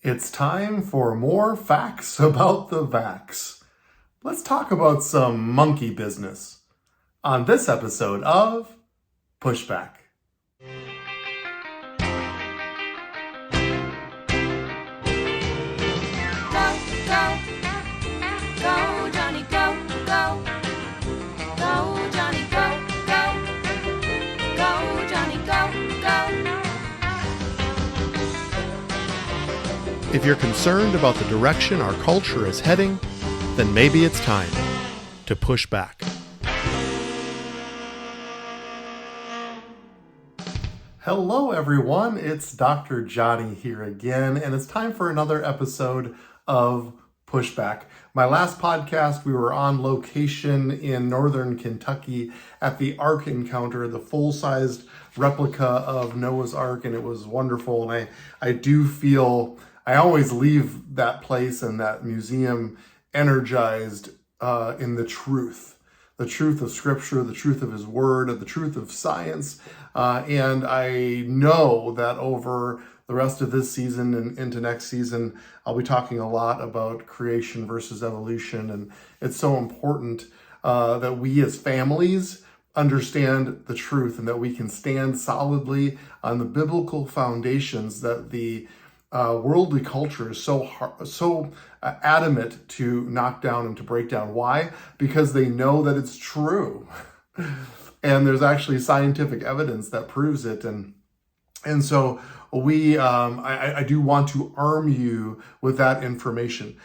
It's time for more facts about the vax. Let's talk about some monkey business on this episode of Pushback. Go, Jonny, go, go. Go, Jonny, go, go. Go, Jonny, go, go. If you're concerned about the direction our culture is heading, then maybe it's time to push back. Hello everyone, it's Dr. Jonny here again, and it's time for another episode of Pushback. My last podcast, we were on location in northern Kentucky at the Ark Encounter, the full-sized replica of Noah's Ark, and it was wonderful. And I do feel, I always leave that place and that museum energized in the truth of Scripture, the truth of His Word, the truth of science. And I know that over the rest of this season and into next season, I'll be talking a lot about creation versus evolution. And it's so important that we as families understand the truth and that we can stand solidly on the biblical foundations that the worldly culture is so adamant to knock down and to break down. Why? Because they know that it's true. And there's actually scientific evidence that proves it. And so I do want to arm you with that information.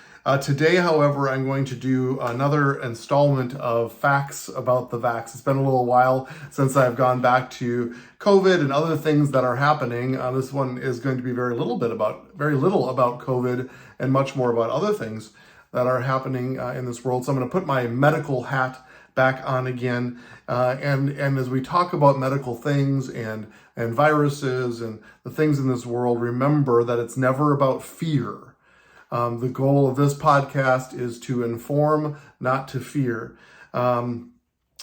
Today, however, I'm going to do another installment of facts about the vax. It's been a little while since I've gone back to COVID and other things that are happening. This one is going to be very little about COVID and much more about other things that are happening in this world. So I'm going to put my medical hat back on again. And as we talk about medical things and viruses and the things in this world, remember that it's never about fear. The goal of this podcast is to inform, not to fear.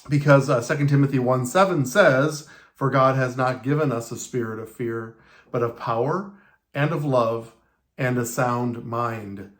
Because 2 Timothy 1:7 says, "For God has not given us a spirit of fear, but of power and of love and a sound mind."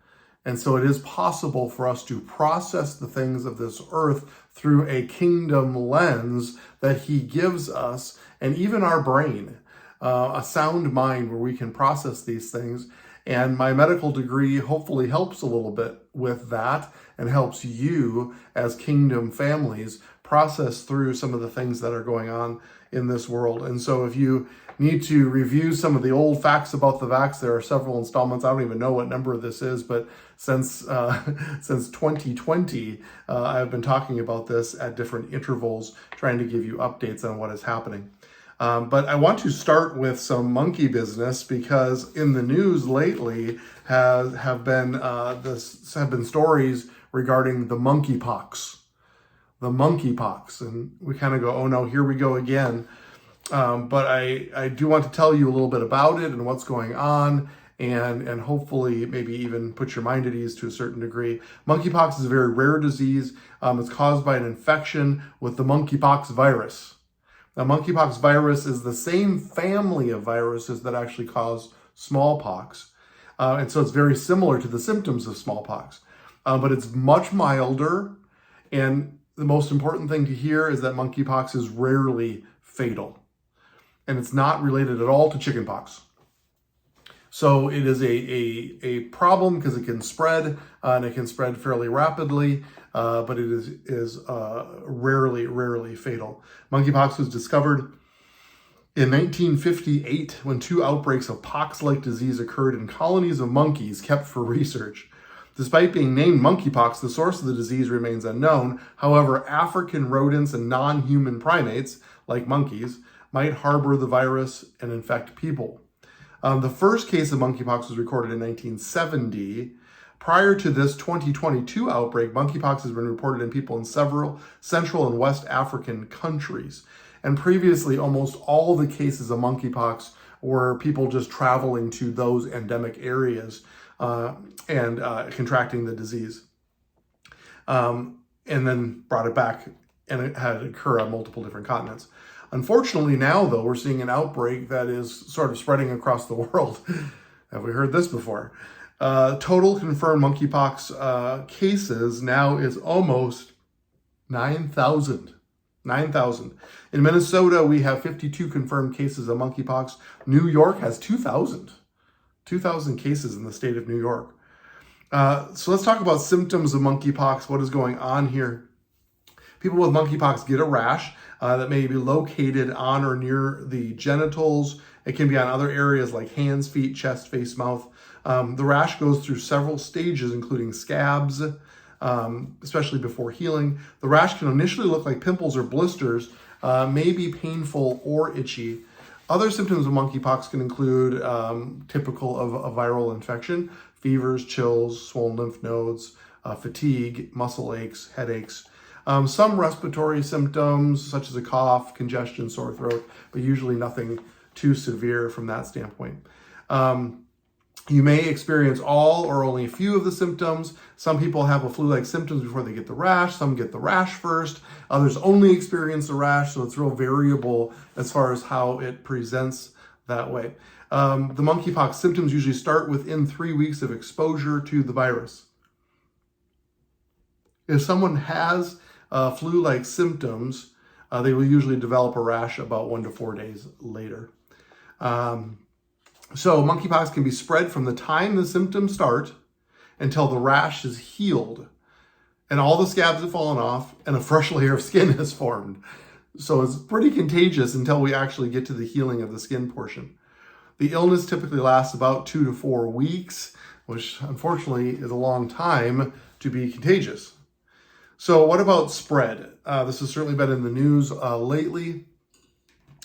And so it is possible for us to process the things of this earth through a kingdom lens that He gives us, and even our brain, a sound mind where we can process these things. And my medical degree hopefully helps a little bit with that and helps you as kingdom families process through some of the things that are going on in this world. And so if you need to review some of the old facts about the vax, there are several installments. I don't even know what number this is, but since 2020, I've been talking about this at different intervals, trying to give you updates on what is happening. But I want to start with some monkey business because in the news lately have been stories regarding the monkey pox. The monkey pox, and we kind of go, oh no, here we go again. But I do want to tell you a little bit about it and what's going on, and hopefully maybe even put your mind at ease to a certain degree. Monkeypox is a very rare disease. It's caused by an infection with the monkeypox virus. Now, monkeypox virus is the same family of viruses that actually cause smallpox. And so it's very similar to the symptoms of smallpox, but it's much milder. And the most important thing to hear is that monkeypox is rarely fatal. And it's not related at all to chickenpox. So it is a problem because it can spread, and it can spread fairly rapidly, but it is rarely fatal. Monkeypox was discovered in 1958 when 2 outbreaks of pox-like disease occurred in colonies of monkeys kept for research. Despite being named monkeypox, the source of the disease remains unknown. However, African rodents and non-human primates, like monkeys, might harbor the virus and infect people. The first case of monkeypox was recorded in 1970. Prior to this 2022 outbreak, monkeypox has been reported in people in several Central and West African countries. And previously, almost all the cases of monkeypox were people just traveling to those endemic areas and contracting the disease. And then brought it back, and it had occurred on multiple different continents. Unfortunately, now, though, we're seeing an outbreak that is sort of spreading across the world. Have we heard this before? Total confirmed monkeypox cases now is almost 9,000. 9,000. In Minnesota, we have 52 confirmed cases of monkeypox. New York has 2,000. 2,000 cases in the state of New York. So let's talk about symptoms of monkeypox. What is going on here? People with monkeypox get a rash that may be located on or near the genitals. It can be on other areas like hands, feet, chest, face, mouth. The rash goes through several stages, including scabs, especially before healing. The rash can initially look like pimples or blisters, may be painful or itchy. Other symptoms of monkeypox can include typical of a viral infection: fevers, chills, swollen lymph nodes, fatigue, muscle aches, headaches. Some respiratory symptoms such as a cough, congestion, sore throat, but usually nothing too severe from that standpoint. You may experience all or only a few of the symptoms. Some people have a flu-like symptoms before they get the rash. Some get the rash first. Others only experience the rash, so it's real variable as far as how it presents that way. The monkeypox symptoms usually start within 3 weeks of exposure to the virus. If someone has flu-like symptoms, they will usually develop a rash about 1 to 4 days later. So monkeypox can be spread from the time the symptoms start until the rash is healed and all the scabs have fallen off and a fresh layer of skin has formed. So it's pretty contagious until we actually get to the healing of the skin portion. The illness typically lasts about 2 to 4 weeks, which unfortunately is a long time to be contagious. So what about spread? This has certainly been in the news lately.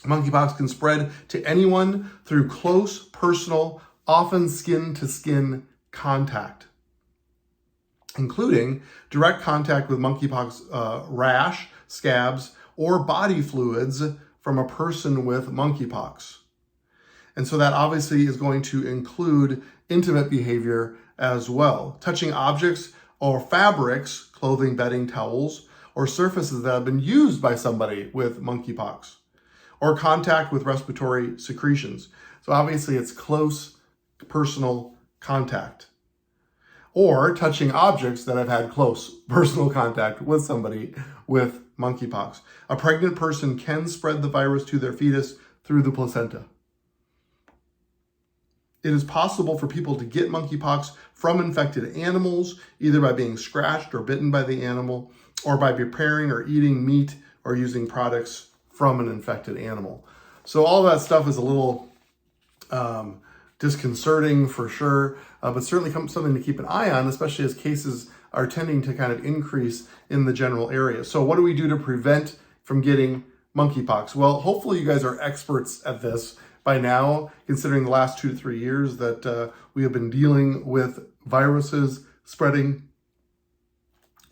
Monkeypox can spread to anyone through close, personal, often skin-to-skin contact, including direct contact with monkeypox rash, scabs, or body fluids from a person with monkeypox. And so that obviously is going to include intimate behavior as well. Touching objects or fabrics, clothing, bedding, towels, or surfaces that have been used by somebody with monkeypox, or contact with respiratory secretions. So obviously it's close personal contact. Or touching objects that have had close personal contact with somebody with monkeypox. A pregnant person can spread the virus to their fetus through the placenta. It is possible for people to get monkeypox from infected animals, either by being scratched or bitten by the animal, or by preparing or eating meat or using products from an infected animal. So all that stuff is a little disconcerting for sure, but certainly something to keep an eye on, especially as cases are tending to kind of increase in the general area. So what do we do to prevent from getting monkeypox? Well, hopefully you guys are experts at this by now, considering the last 2 to 3 years that we have been dealing with viruses spreading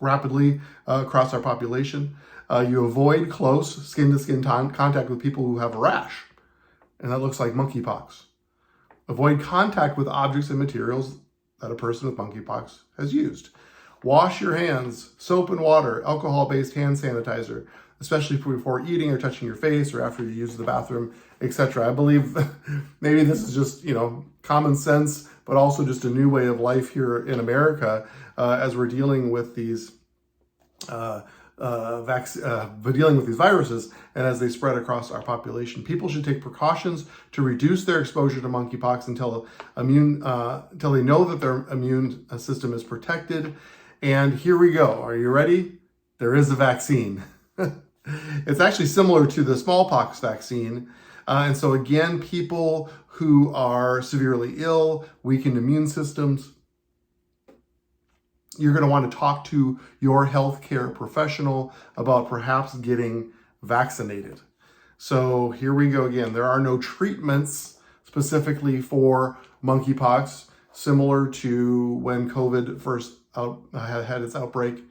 rapidly across our population. You avoid close skin-to-skin contact with people who have a rash, and that looks like monkeypox. Avoid contact with objects and materials that a person with monkeypox has used. Wash your hands, soap and water, alcohol-based hand sanitizer, especially before eating or touching your face or after you use the bathroom, etc. I believe maybe this is just, common sense, but also just a new way of life here in America as we're dealing with these dealing with these viruses and as they spread across our population. People should take precautions to reduce their exposure to monkeypox until they know that their immune system is protected. And here we go. Are you ready? There is a vaccine. It's actually similar to the smallpox vaccine. And so again, people who are severely ill, weakened immune systems, you're going to want to talk to your healthcare professional about perhaps getting vaccinated. So here we go again. There are no treatments specifically for monkeypox, similar to when COVID first had its outbreak.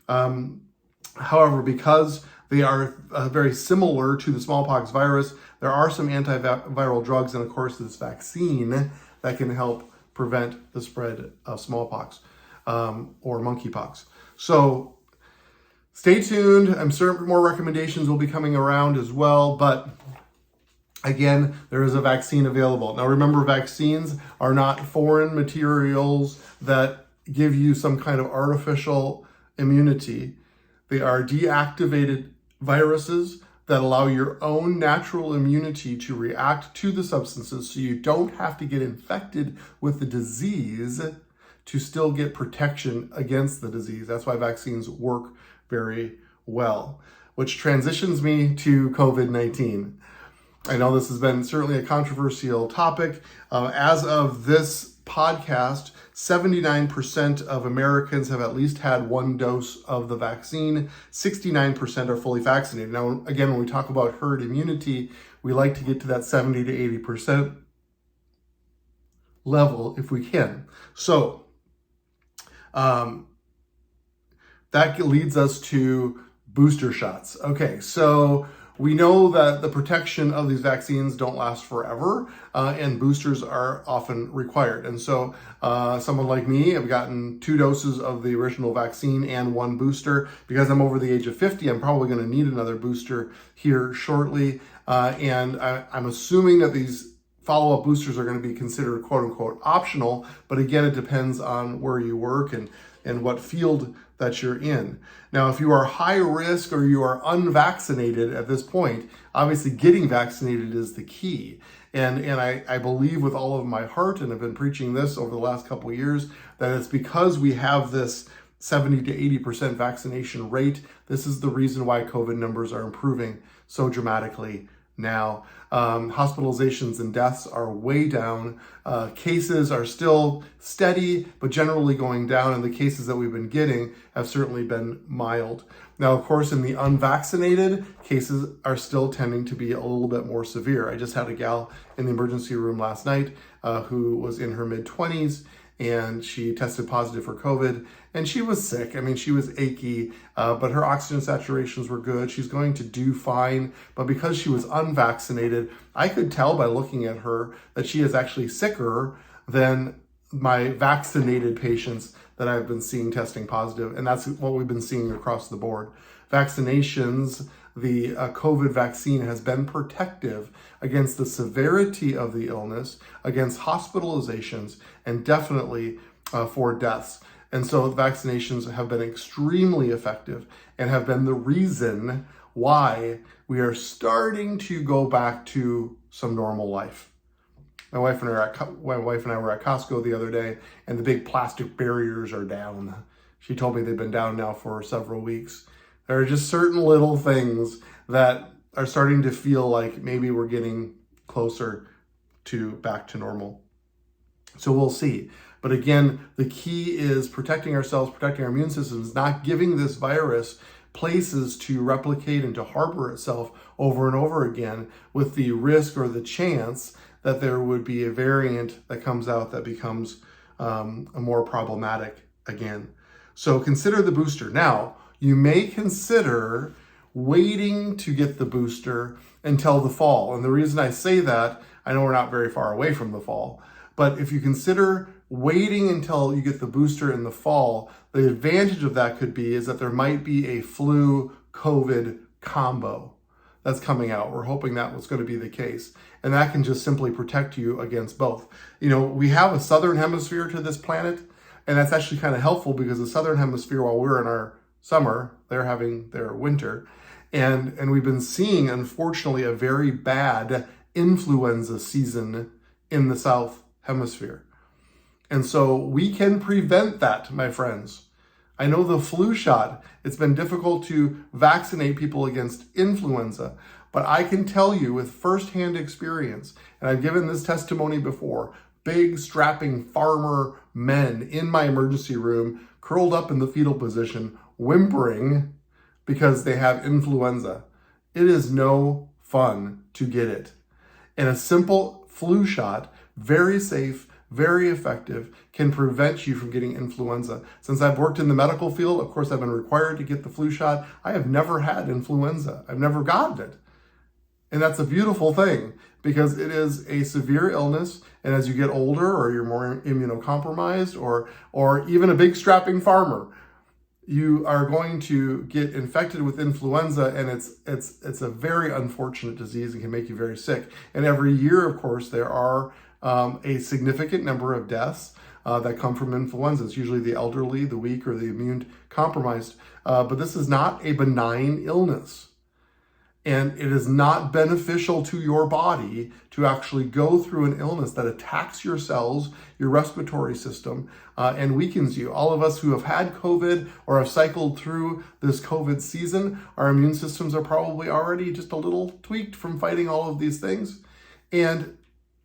However, because they are very similar to the smallpox virus, there are some antiviral drugs and, of course, this vaccine that can help prevent the spread of smallpox or monkeypox. So stay tuned. I'm certain more recommendations will be coming around as well, but Again, there is a vaccine available. Now remember, vaccines are not foreign materials that give you some kind of artificial immunity. They are deactivated viruses that allow your own natural immunity to react to the substances so you don't have to get infected with the disease to still get protection against the disease. That's why vaccines work very well. Which transitions me to COVID-19. I know this has been certainly a controversial topic. As of this podcast, 79% of Americans have at least had one dose of the vaccine. 69% are fully vaccinated. Now, again, when we talk about herd immunity, we like to get to that 70 to 80% level if we can. So that leads us to booster shots. Okay, so we know that the protection of these vaccines don't last forever, and boosters are often required. And so someone like me, I've gotten 2 doses of the original vaccine and 1 booster. Because I'm over the age of 50, I'm probably going to need another booster here shortly. And I'm assuming that these follow-up boosters are going to be considered quote-unquote optional. But again, it depends on where you work and what field that you're in. Now, if you are high risk or you are unvaccinated at this point, obviously getting vaccinated is the key. And I believe with all of my heart, and I've been preaching this over the last couple of years, that it's because we have this 70 to 80% vaccination rate. This is the reason why COVID numbers are improving so dramatically now. Hospitalizations and deaths are way down. Cases are still steady, but generally going down, and the cases that we've been getting have certainly been mild. Now, of course, in the unvaccinated, cases are still tending to be a little bit more severe. I just had a gal in the emergency room last night who was in her mid-20s, and she tested positive for COVID, and she was sick. I mean, she was achy, but her oxygen saturations were good. She's going to do fine, but because she was unvaccinated, I could tell by looking at her that she is actually sicker than my vaccinated patients that I've been seeing testing positive, and that's what we've been seeing across the board. Vaccinations, the COVID vaccine has been protective against the severity of the illness, against hospitalizations, and definitely for deaths. And so vaccinations have been extremely effective and have been the reason why we are starting to go back to some normal life. My wife and I were at Costco the other day, and the big plastic barriers are down. She told me they've been down now for several weeks. There are just certain little things that are starting to feel like maybe we're getting closer to back to normal. So we'll see. But again, the key is protecting ourselves, protecting our immune systems, not giving this virus places to replicate and to harbor itself over and over again, with the risk or the chance that there would be a variant that comes out that becomes more problematic again. So consider the booster. Now, you may consider waiting to get the booster until the fall. And the reason I say that, I know we're not very far away from the fall, but if you consider waiting until you get the booster in the fall, the advantage of that could be is that there might be a flu COVID combo that's coming out. We're hoping that was going to be the case. And that can just simply protect you against both. You know, we have a southern hemisphere to this planet, and that's actually kind of helpful because the southern hemisphere, while we're in our summer, they're having their winter. And we've been seeing, unfortunately, a very bad influenza season in the south hemisphere. And so we can prevent that, my friends. I know the flu shot, it's been difficult to vaccinate people against influenza, but I can tell you with firsthand experience, and I've given this testimony before, big strapping farmer men in my emergency room, curled up in the fetal position, whimpering because they have influenza. It is no fun to get it. And a simple flu shot, very safe, very effective, can prevent you from getting influenza. Since I've worked in the medical field, of course, I've been required to get the flu shot. I have never had influenza. I've never gotten it. And that's a beautiful thing because it is a severe illness. And as you get older or you're more immunocompromised or even a big strapping farmer, you are going to get infected with influenza, and it's a very unfortunate disease and can make you very sick. And every year, of course, there are a significant number of deaths that come from influenza. It's usually the elderly, the weak, or the immune compromised. But this is not a benign illness. And it is not beneficial to your body to actually go through an illness that attacks your cells, your respiratory system, and weakens you. All of us who have had COVID or have cycled through this COVID season, our immune systems are probably already just a little tweaked from fighting all of these things. And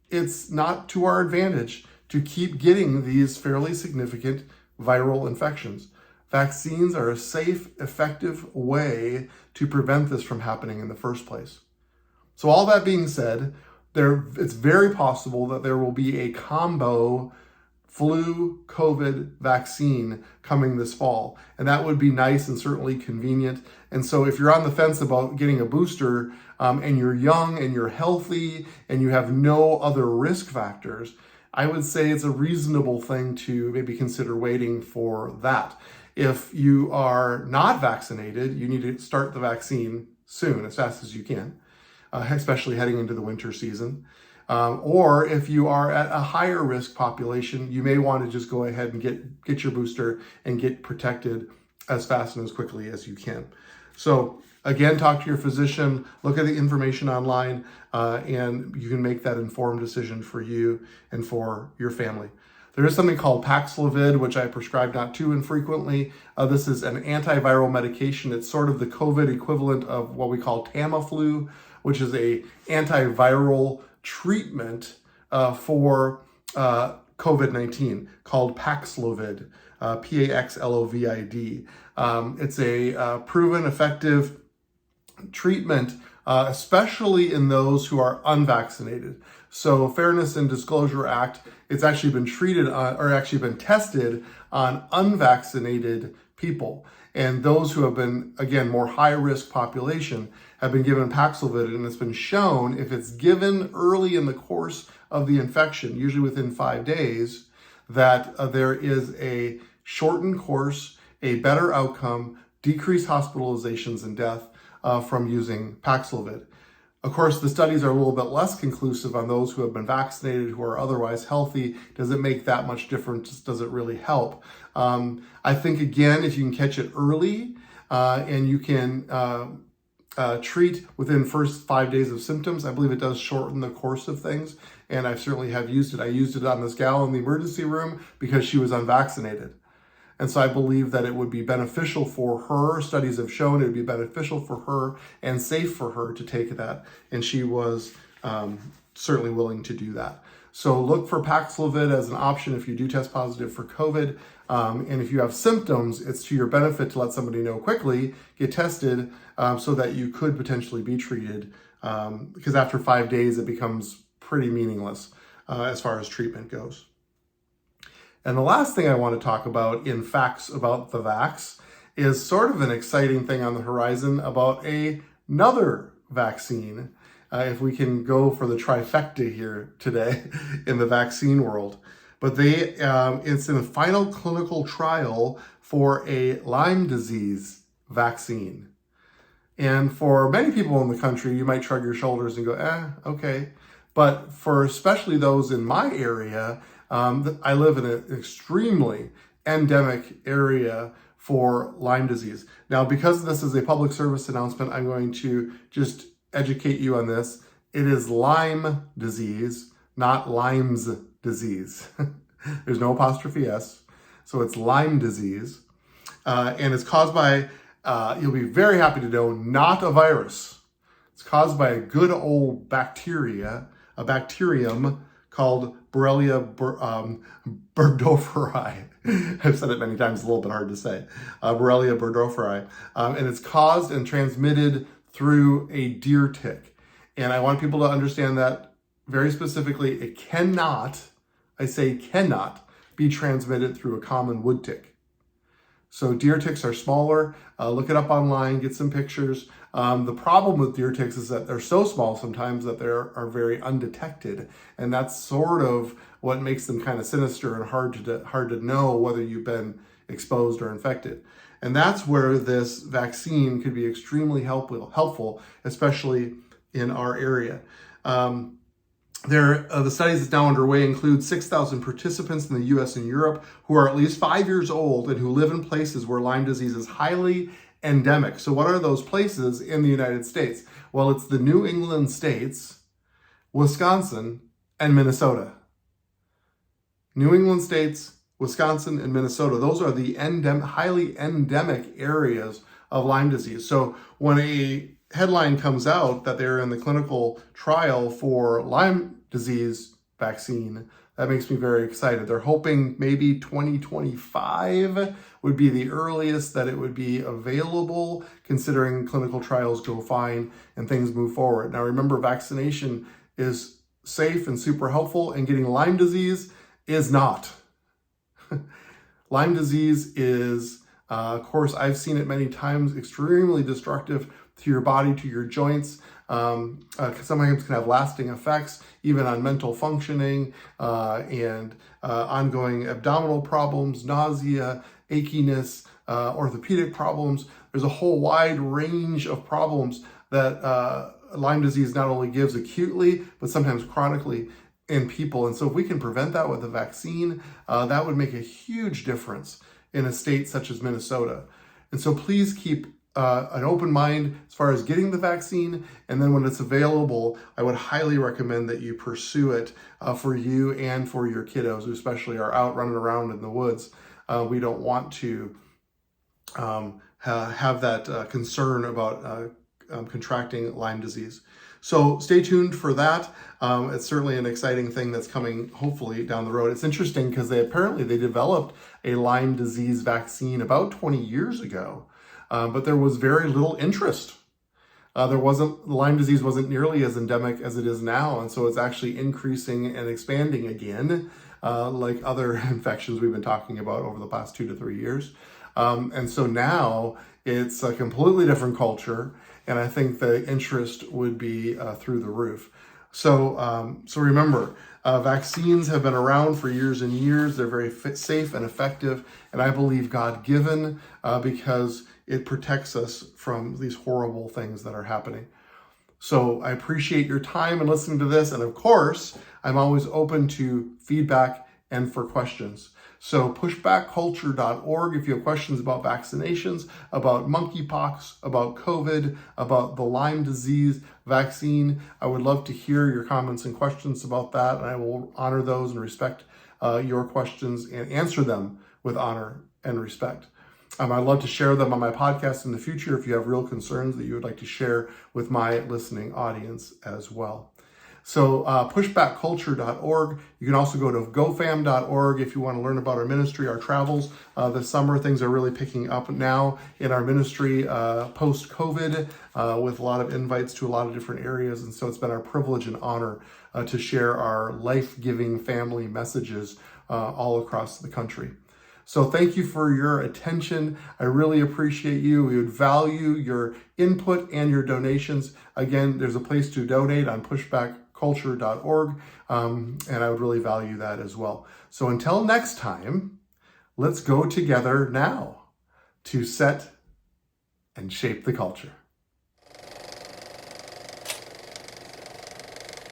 it's not to our advantage to keep getting these fairly significant viral infections. Vaccines are a safe, effective way to prevent this from happening in the first place. So all that being said, it's very possible that there will be a combo flu COVID vaccine coming this fall. And that would be nice and certainly convenient. And so if you're on the fence about getting a booster and you're young and you're healthy and you have no other risk factors, I would say it's a reasonable thing to maybe consider waiting for that. If you are not vaccinated, you need to start the vaccine soon, as fast as you can, especially heading into the winter season. Or if you are at a higher risk population, you may want to just go ahead and get your booster and get protected as fast and as quickly as you can. So again, talk to your physician, look at the information online, and you can make that informed decision for you and for your family. There is something called Paxlovid, which I prescribe not too infrequently. This is an antiviral medication. It's sort of the COVID equivalent of what we call Tamiflu, which is a antiviral treatment for COVID-19 called Paxlovid, Paxlovid. It's a proven effective treatment, especially in those who are unvaccinated. So Fairness and Disclosure Act, it's actually been treated on, or actually been tested on unvaccinated people. And those who have been, again, more high-risk population have been given Paxlovid, and it's been shown if it's given early in the course of the infection, usually within 5 days, that there is a shortened course, a better outcome, decreased hospitalizations and death from using Paxlovid. Of course, the studies are a little bit less conclusive on those who have been vaccinated, who are otherwise healthy. Does it make that much difference? Does it really help? I think, again, if you can catch it early and you can treat within first 5 days of symptoms, I believe it does shorten the course of things. And I certainly have used it. I used it on this gal in the emergency room because she was unvaccinated. And so I believe that it would be beneficial for her. Studies have shown it would be beneficial for her and safe for her to take that. And she was certainly willing to do that. So look for Paxlovid as an option if you do test positive for COVID. And if you have symptoms, it's to your benefit to let somebody know quickly, get tested so that you could potentially be treated. Because after 5 days, it becomes pretty meaningless as far as treatment goes. And the last thing I want to talk about in facts about the vax is sort of an exciting thing on the horizon about another vaccine, if we can go for the trifecta here today in the vaccine world. But it's in the final clinical trial for a Lyme disease vaccine. And for many people in the country, you might shrug your shoulders and go, okay. But for especially those in my area, I live in an extremely endemic area for Lyme disease. Now, because this is a public service announcement, I'm going to just educate you on this. It is Lyme disease, not Lyme's disease. There's no apostrophe S. So it's Lyme disease. And it's caused by, you'll be very happy to know, not a virus. It's caused by a good old bacteria, a bacterium called Borrelia burgdorferi. I've said it many times, a little bit hard to say. Borrelia burgdorferi. And it's caused and transmitted through a deer tick. And I want people to understand that very specifically, it cannot, I say cannot, be transmitted through a common wood tick. So deer ticks are smaller. Look it up online, get some pictures. The problem with deer ticks is that they're so small sometimes that they are very undetected. And that's sort of what makes them kind of sinister and hard to know whether you've been exposed or infected. And that's where this vaccine could be extremely helpful, especially in our area. The studies that's now underway include 6,000 participants in the US and Europe who are at least 5 years old and who live in places where Lyme disease is highly endemic. So what are those places in the United States? Well, it's the New England states, Wisconsin, and Minnesota. New England states, Wisconsin, and Minnesota. Those are the highly endemic areas of Lyme disease. So when a headline comes out that they're in the clinical trial for Lyme disease vaccine, that makes me very excited. They're hoping maybe 2025 would be the earliest that it would be available, considering clinical trials go fine and things move forward. Now remember, vaccination is safe and super helpful, and getting Lyme disease is not. Lyme disease is, of course, I've seen it many times, extremely destructive to your body, to your joints. Sometimes can have lasting effects, even on mental functioning and ongoing abdominal problems, nausea, achiness, orthopedic problems. There's a whole wide range of problems that Lyme disease not only gives acutely, but sometimes chronically in people. And so if we can prevent that with a vaccine, that would make a huge difference in a state such as Minnesota. And so please keep an open mind as far as getting the vaccine. And then when it's available, I would highly recommend that you pursue it for you and for your kiddos, who especially are out running around in the woods. We don't want to have that concern about contracting Lyme disease. So stay tuned for that. It's certainly an exciting thing that's coming, hopefully, down the road. It's interesting because they developed a Lyme disease vaccine about 20 years ago, but there was very little interest. Lyme disease wasn't nearly as endemic as it is now, and so it's actually increasing and expanding again, like other infections we've been talking about over the past 2 to 3 years. And so now it's a completely different culture, and I think the interest would be through the roof. So remember, vaccines have been around for years and years. They're very safe and effective, and I believe God-given because it protects us from these horrible things that are happening. So I appreciate your time and listening to this, and of course, I'm always open to feedback and for questions. So pushbackculture.org if you have questions about vaccinations, about Monkey Pox, about COVID, about the Lyme disease vaccine. I would love to hear your comments and questions about that, and I will honor those and respect your questions and answer them with honor and respect. I'd love to share them on my podcast in the future if you have real concerns that you would like to share with my listening audience as well. So pushbackculture.org. You can also go to gofam.org if you want to learn about our ministry, our travels. This summer, things are really picking up now in our ministry post-COVID with a lot of invites to a lot of different areas. And so it's been our privilege and honor to share our life-giving family messages all across the country. So thank you for your attention. I really appreciate you. We would value your input and your donations. Again, there's a place to donate on pushbackculture.org, and I would really value that as well. So until next time, let's go together now to set and shape the culture.